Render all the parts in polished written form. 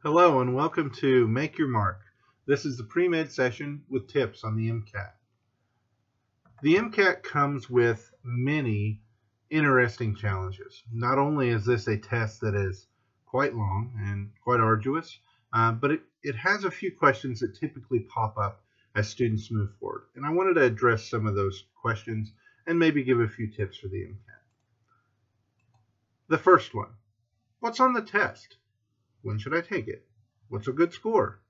Hello and welcome to Make Your Mark. This is the pre-med session with tips on the Mcat. The Mcat comes with many interesting challenges. Not only is this a test that is quite long and quite arduous, but it has a few questions that typically pop up as students move forward. And I wanted to address some of those questions and maybe give a few tips for the Mcat. The first one, what's on the test? When should I take it? What's a good score?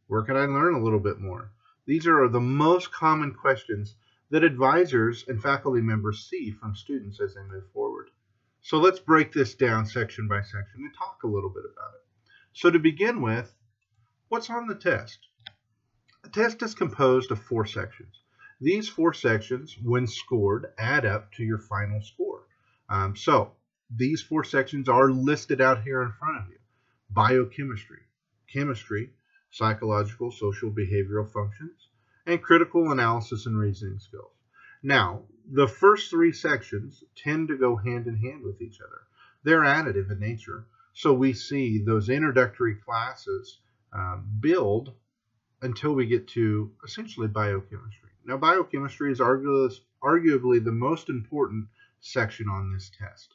Where can I learn a little bit more? These are the most common questions that advisors and faculty members see from students as they move forward. So let's break this down section by section and talk a little bit about it. So to begin with, what's on the test? The test is composed of 4 sections. These 4 sections, when scored, add up to your final score. So these 4 sections are listed out here in front of you. Biochemistry, chemistry, psychological, social, behavioral functions, and critical analysis and reasoning skills. Now, the first 3 sections tend to go hand in hand with each other. They're additive in nature, so we see those introductory classes build until we get to essentially biochemistry. Now, biochemistry is arguably the most important section on this test.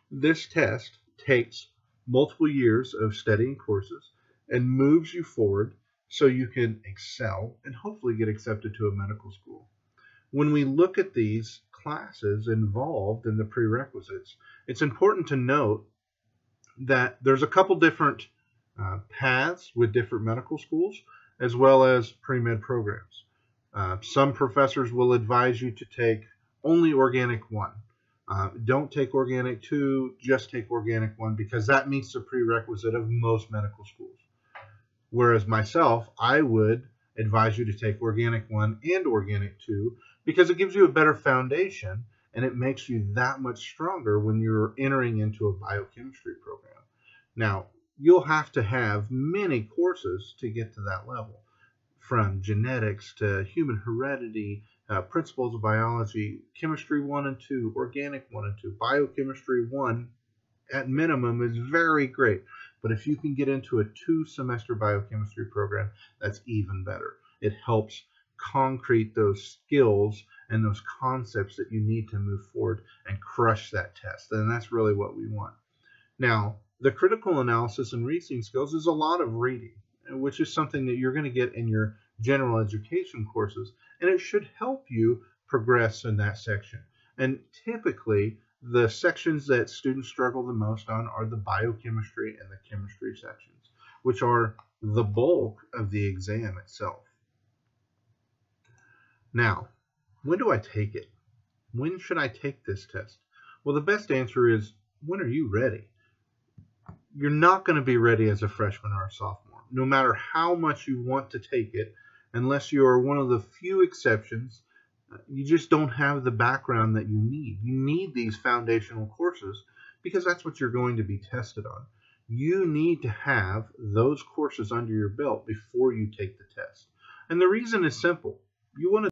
This test takes multiple years of studying courses and moves you forward so you can excel and hopefully get accepted to a medical school. When we look at these classes involved in the prerequisites, it's important to note that there's a couple different paths with different medical schools as well as pre-med programs. Some professors will advise you to take only Organic 1. Don't take Organic 2, just take Organic 1 because that meets the prerequisite of most medical schools. Whereas myself, I would advise you to take Organic 1 and Organic 2 because it gives you a better foundation and it makes you that much stronger when you're entering into a biochemistry program. Now, you'll have to have many courses to get to that level, from genetics to human heredity, principles of biology, chemistry 1 and 2, organic 1 and 2, biochemistry 1 at minimum is very great. But if you can get into a 2-semester biochemistry program, that's even better. It helps concrete those skills and those concepts that you need to move forward and crush that test. And that's really what we want. Now, the critical analysis and reasoning skills is a lot of reading, which is something that you're going to get in your general education courses, and it should help you progress in that section. And typically, the sections that students struggle the most on are the biochemistry and the chemistry sections, which are the bulk of the exam itself. Now, when do I take it? When should I take this test? Well, the best answer is, when are you ready? You're not going to be ready as a freshman or a sophomore, no matter how much you want to take it, unless you are one of the few exceptions. You just don't have the background that you need. You need these foundational courses because that's what you're going to be tested on. You need to have those courses under your belt before you take the test. And the reason is simple. You want to